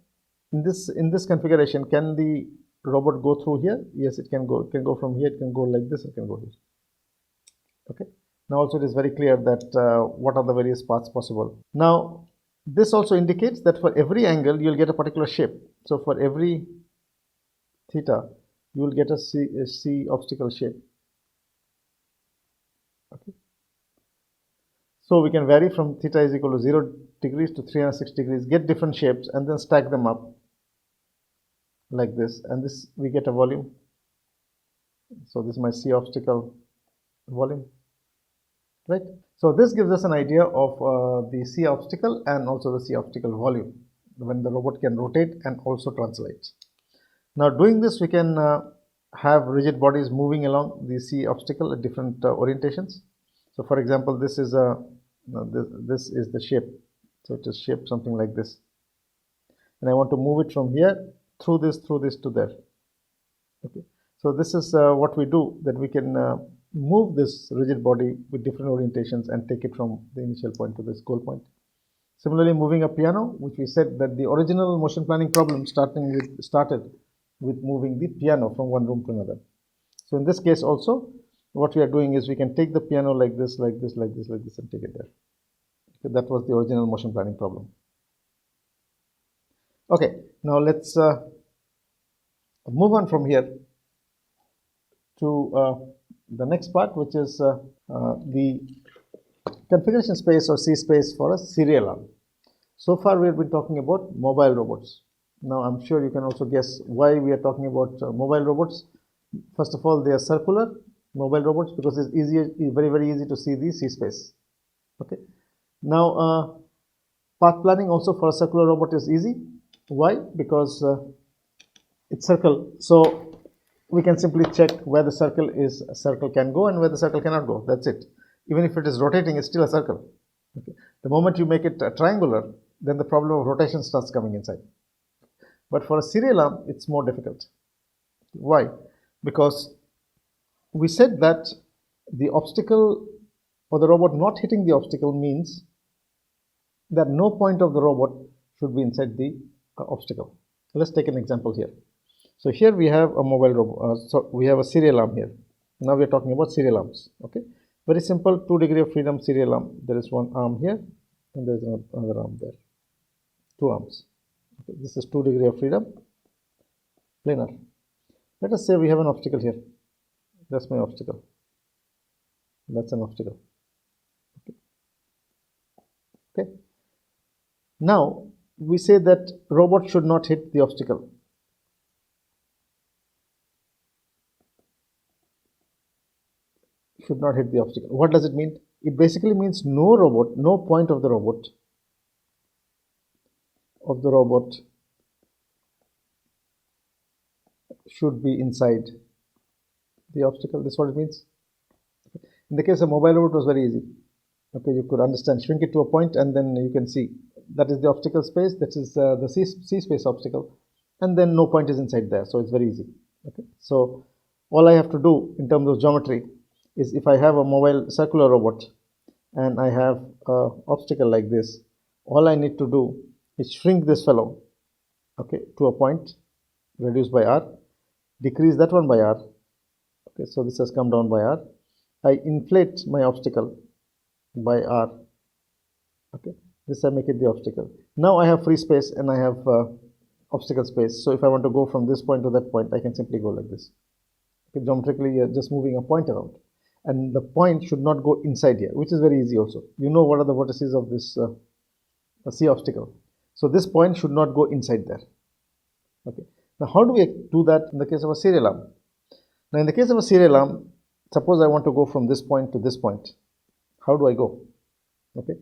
in this configuration, can the robot go through here? Yes, it can go. It can go from here, it can go like this, it can go here. Okay, now also it is very clear that what are the various paths possible. Now this also indicates that for every angle you will get a particular shape. So for every theta you will get a C obstacle shape. Okay, so we can vary from theta is equal to 0 degrees to 360 degrees, get different shapes and then stack them up like this, and this we get a volume. So this is my C obstacle volume, right? So this gives us an idea of the C obstacle and also the C obstacle volume when the robot can rotate and also translate. Now doing this, we can have rigid bodies moving along the C obstacle at different orientations. So for example, this is this is the shape. So it is shaped something like this, and I want to move it from here through this to there. Okay, so this is what we do, that we can move this rigid body with different orientations and take it from the initial point to this goal point. Similarly, moving a piano, which we said that the original motion planning problem started with moving the piano from one room to another. So in this case also, what we are doing is we can take the piano like this, like this, like this, like this, and take it there. Okay, that was the original motion planning problem. Okay, now let's move on from here to the next part, which is the configuration space or C space for a serial arm. So far we have been talking about mobile robots. Now I'm sure you can also guess why we are talking about mobile robots. First of all, they are circular mobile robots because it's very easy to see the C space. Okay. Now path planning also for a circular robot is easy. Why? Because it's circle. So we can simply check where the circle can go and where the circle cannot go. That's it. Even if it is rotating, it's still a circle. Okay. The moment you make it triangular, then the problem of rotation starts coming inside. But for a serial arm, it's more difficult. Why? Because we said that the obstacle or the robot not hitting the obstacle means that no point of the robot should be inside the obstacle. Let's take an example here. So here we have a mobile robot, so we have a serial arm here. Now we are talking about serial arms. Okay, very simple 2 degree of freedom serial arm. There is one arm here and there is another arm there. 2 arms. Okay, this is 2 degree of freedom planar. Let us say we have an obstacle here. That's my obstacle. That's an obstacle. Okay. Okay. Now we say that robot should not hit the obstacle. Should not hit the obstacle. What does it mean? It basically means no robot, no point of the robot should be inside the obstacle. This is what it means. In the case of mobile robot, it was very easy. Okay, you could understand, shrink it to a point and then you can see that is the obstacle space, that is the C space obstacle, and then no point is inside there, so it's very easy. Okay, so all I have to do in terms of geometry is, if I have a mobile circular robot and I have an obstacle like this, all I need to do is shrink this fellow, okay, to a point, reduce by r, decrease that one by r. Okay, so this has come down by r. I inflate my obstacle by r. Okay, this I make it the obstacle. Now I have free space and I have obstacle space. So if I want to go from this point to that point, I can simply go like this. Okay, geometrically, you're just moving a point around, and the point should not go inside here, which is very easy also. You know what are the vertices of this C obstacle. So this point should not go inside there. Okay. Now how do we do that in the case of a serial arm? Now in the case of a serial arm, suppose I want to go from this point to this point. How do I go? Okay.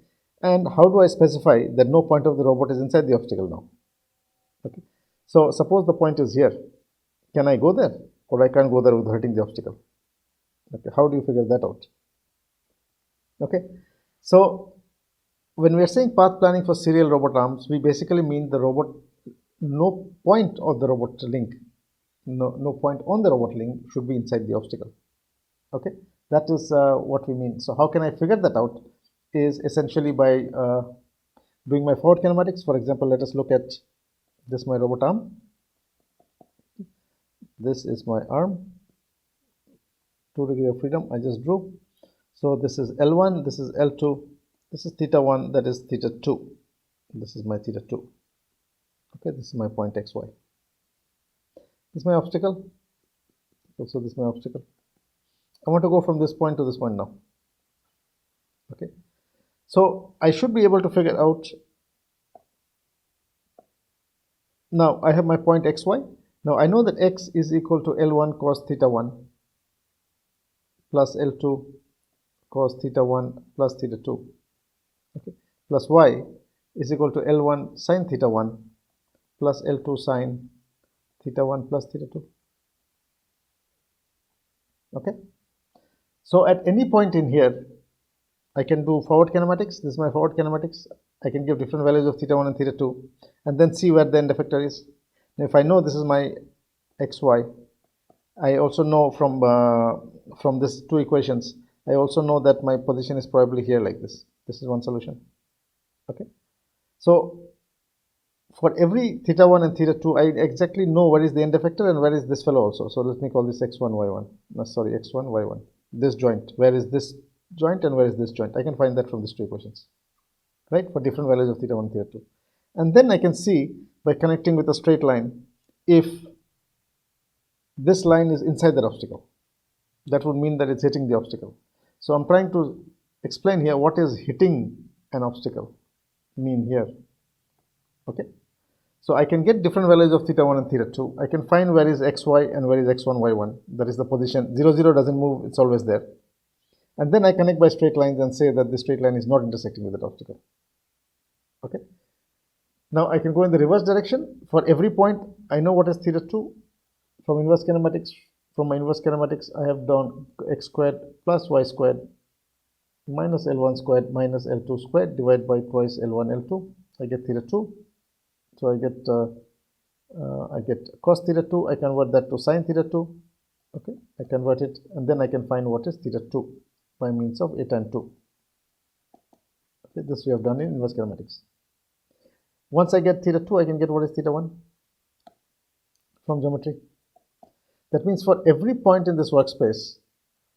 And how do I specify that no point of the robot is inside the obstacle now? Okay. So suppose the point is here. Can I go there? Or I can't go there without hurting the obstacle? Okay. How do you figure that out? Okay. So when we are saying path planning for serial robot arms, we basically mean the robot, no point of the robot link, no point on the robot link should be inside the obstacle. Okay, that is what we mean. So how can I figure that out? Is essentially by doing my forward kinematics. For example, let us look at this, my robot arm. This is my arm, 2 degree of freedom I just drew. So this is L1, this is L2, this is theta 1, that is theta 2. This is my theta 2. Okay, this is my point xy. This is my obstacle. Also, this is my obstacle. I want to go from this point to this point now. Okay, so I should be able to figure out. Now I have my point xy. Now I know that x is equal to L1 cos theta 1 plus L2 cos theta 1 plus theta 2. Okay, plus y is equal to L1 sin theta 1 plus L2 sin theta 1 plus theta 2. Okay, so at any point in here, I can do forward kinematics. This is my forward kinematics. I can give different values of theta 1 and theta 2 and then see where the end effector is. Now, if I know this is my xy, I also know from these two equations, I also know that my position is probably here like this. This is one solution. Okay, so for every theta 1 and theta 2, I exactly know where is the end effector and where is this fellow also. So let me call this x1, y1. No, sorry, x1, y1. This joint. Where is this joint and where is this joint? I can find that from these two equations, right? For different values of theta 1, theta 2. And then I can see by connecting with a straight line, if this line is inside that obstacle, that would mean that it's hitting the obstacle. So I'm trying to explain here what is hitting an obstacle mean here. Okay, so I can get different values of theta 1 and theta 2. I can find where is xy and where is x1, y1. That is the position. 0, 0 doesn't move, it's always there. And then I connect by straight lines and say that this straight line is not intersecting with that obstacle. Okay, now I can go in the reverse direction. For every point, I know what is theta 2 from inverse kinematics. From my inverse kinematics, I have done x squared plus y squared minus L1 squared minus L2 squared divided by twice L1 L2. I get theta 2. So I get cos theta 2. I convert that to sin theta 2. Okay, I convert it, and then I can find what is theta 2 by means of a tan 2. Okay, this we have done in inverse kinematics. Once I get theta 2, I can get what is theta 1 from geometry. That means for every point in this workspace,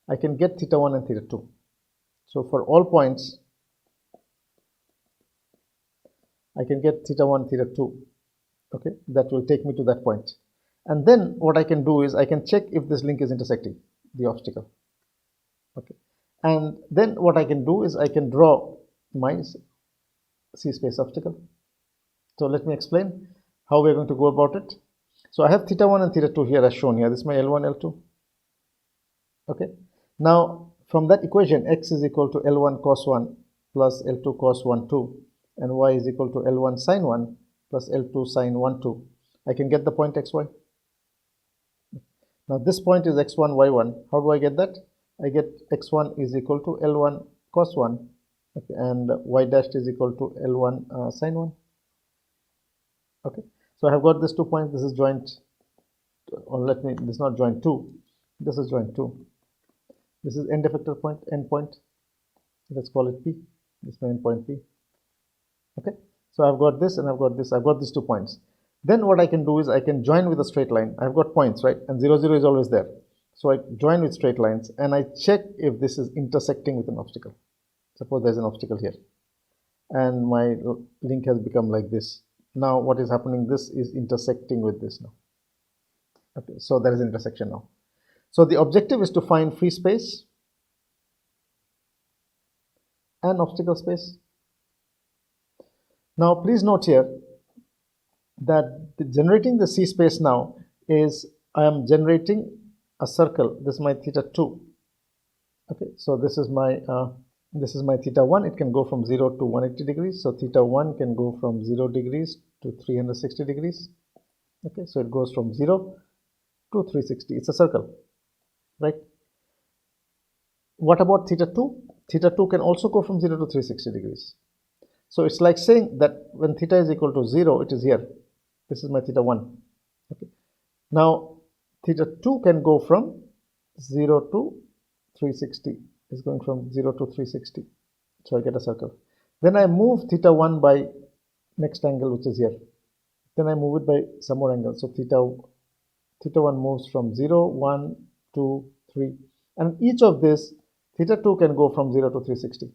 I can get theta 1 and theta 2. So for all points, I can get theta 1, theta 2. Okay, that will take me to that point. And then what I can do is I can check if this link is intersecting the obstacle. Okay, and then what I can do is I can draw my C-space obstacle. So let me explain how we're going to go about it. So I have theta 1 and theta 2 here as shown here. This is my L1, L2. Okay, now from that equation, x is equal to L1 cos 1 plus L2 cos 1, 2, and y is equal to L1 sin 1 plus L2 sin 1, 2. I can get the point xy. Now this point is x1, y1. How do I get that? I get x1 is equal to L1 cos 1, okay, and y dashed is equal to L1 sin 1. Okay, so I have got these 2 points. This is joint, or this is not joint 2. This is joint 2. This is end effector point, end point. Let's call it P. This is my end point P. Okay, so I've got this and I've got this. I've got these 2 points. Then what I can do is I can join with a straight line. I've got points, right? And 0, 0 is always there. So I join with straight lines and I check if this is intersecting with an obstacle. Suppose there's an obstacle here and my link has become like this. Now what is happening? This is intersecting with this now. Okay, so there is an intersection now. So the objective is to find free space and obstacle space. Now please note here that generating the C space now is I am generating a circle. This is my theta 2. Okay, so this is my theta 1. It can go from 0 to 180 degrees. So theta 1 can go from 0 degrees to 360 degrees. Okay, so it goes from 0 to 360. It's a circle, right? What about theta 2? Theta 2 can also go from 0 to 360 degrees. So it's like saying that when theta is equal to 0, it is here. This is my theta 1. Okay. Now theta 2 can go from 0 to 360. It's going from 0 to 360. So I get a circle. Then I move theta 1 by next angle, which is here. Then I move it by some more angle. So theta 1 moves from 0, 1, 2, 3. And each of this, theta 2 can go from 0 to 360.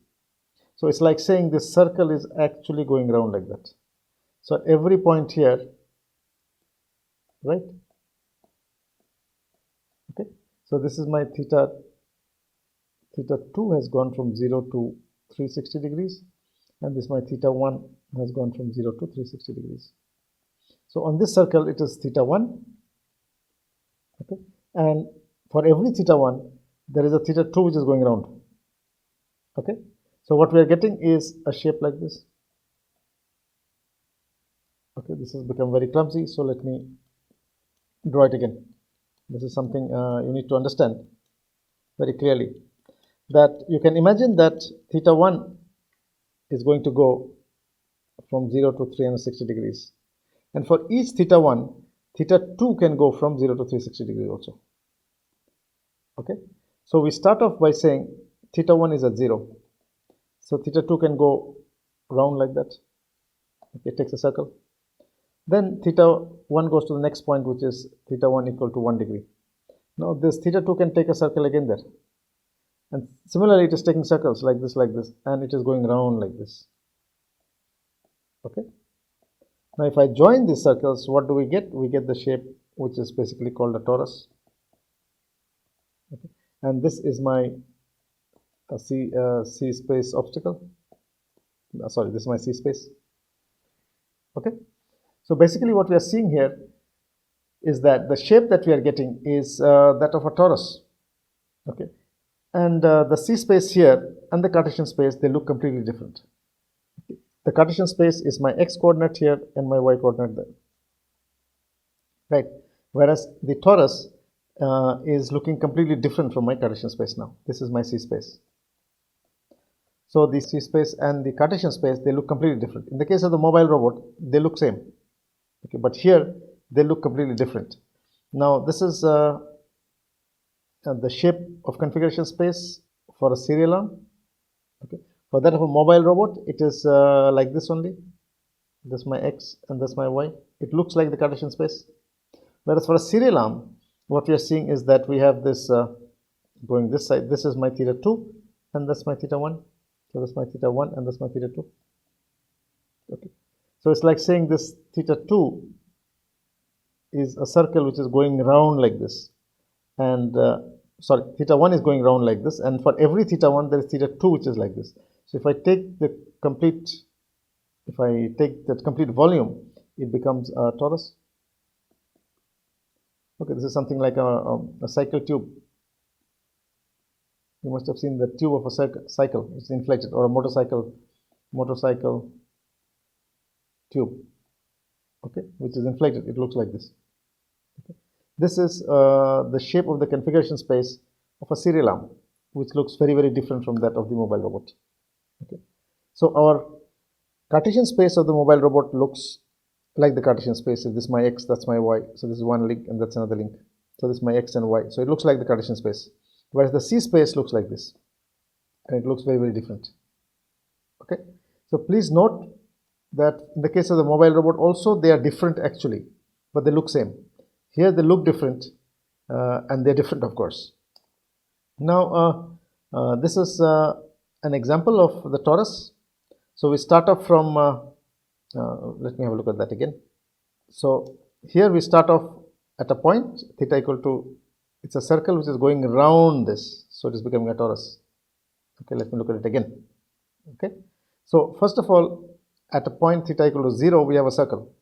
So it's like saying this circle is actually going around like that. So at every point here, right? Okay. So this is my theta 2 has gone from 0 to 360 degrees. And this my theta 1 has gone from 0 to 360 degrees. So on this circle, it is theta 1. Okay. And for every theta 1, there is a theta 2 which is going around. Okay. So what we are getting is a shape like this. Okay, this has become very clumsy, so let me draw it again. This is something you need to understand very clearly. That you can imagine that theta 1 is going to go from 0 to 360 degrees. And for each theta 1, theta 2 can go from 0 to 360 degrees also. Okay, so we start off by saying theta 1 is at 0. So theta 2 can go round like that. Okay, it takes a circle. Then theta 1 goes to the next point, which is theta 1 equal to 1 degree. Now this theta 2 can take a circle again there. And similarly, it is taking circles like this, and it is going round like this. Okay. Now if I join these circles, what do we get? We get the shape which is basically called a torus. Okay. And this is my C space obstacle. Sorry, this is my C space. Okay. So basically what we are seeing here is that the shape that we are getting is that of a torus. Okay. And the C space here and the Cartesian space, they look completely different. Okay. The Cartesian space is my x coordinate here and my y coordinate there. Right. Whereas the torus is looking completely different from my Cartesian space now. This is my C space. So the C space and the Cartesian space, they look completely different. In the case of the mobile robot, they look same. Okay, but here they look completely different. Now this is the shape of configuration space for a serial arm. Okay, for that of a mobile robot, it is like this only. This is my X and this is my Y. It looks like the Cartesian space. Whereas for a serial arm, what we are seeing is that we have this going this side. This is my theta 2 and that's my theta 1. So that's my theta 1 and that's my theta 2. Okay. So it's like saying this theta 2 is a circle which is going round like this. And sorry, theta 1 is going round like this. And for every theta 1, there is theta 2 which is like this. So if I take the complete, if I take that complete volume, it becomes a torus. Okay, this is something like a cycle tube. You must have seen the tube of a cycle. It's inflated, or a motorcycle tube. Okay, which is inflated. It looks like this. Okay. This is the shape of the configuration space of a serial arm, which looks very, very different from that of the mobile robot. Okay. So our Cartesian space of the mobile robot looks like the Cartesian space. If this is my X, that's my Y. So this is one link and that's another link. So this is my X and Y. So it looks like the Cartesian space. Whereas the C space looks like this. And it looks very, very different. Okay. So please note that in the case of the mobile robot also, they are different actually, but they look same. Here they look different and they're different, of course. Now this is an example of the torus. So we start off from let me have a look at that again. So here we start off at a point theta equal to, it's a circle which is going around this, so it is becoming a torus. Okay, let me look at it again. Okay, so first of all, at a point theta equal to 0, we have a circle.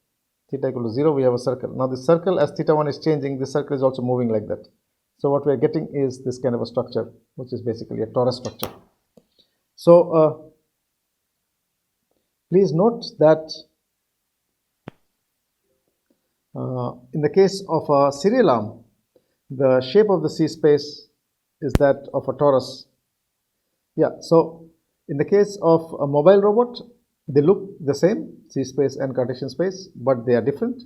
Theta equal to 0, we have a circle. Now the circle, as theta 1 is changing, the circle is also moving like that. So what we are getting is this kind of a structure, which is basically a torus structure. So please note that in the case of a serial arm, the shape of the C space is that of a torus. Yeah, so in the case of a mobile robot, they look the same, C space and Cartesian space, but they are different.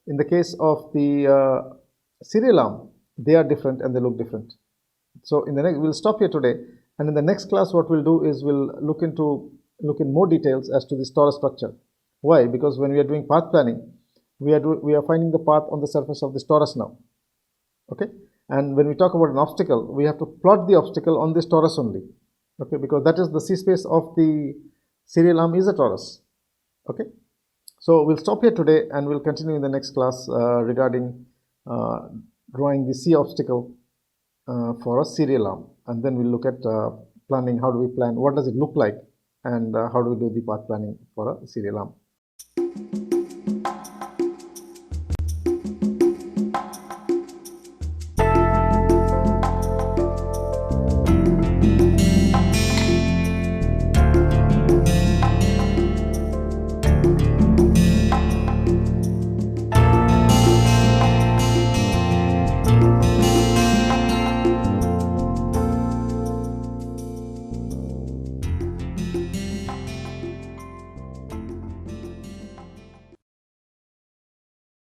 In the case of the serial arm, they are different and they look different. So in the next, we'll stop here today, and in the next class, what we'll do is we'll look in more details as to this torus structure. Why? Because when we are doing path planning, we are finding the path on the surface of this torus now. Okay, and when we talk about an obstacle, we have to plot the obstacle on this torus only. Okay, because that is the C space of the serial arm is a torus. Okay, so we'll stop here today and we'll continue in the next class regarding drawing the C obstacle for a serial arm, and then we'll look at planning. How do we plan? What does it look like? And how do we do the path planning for a serial arm?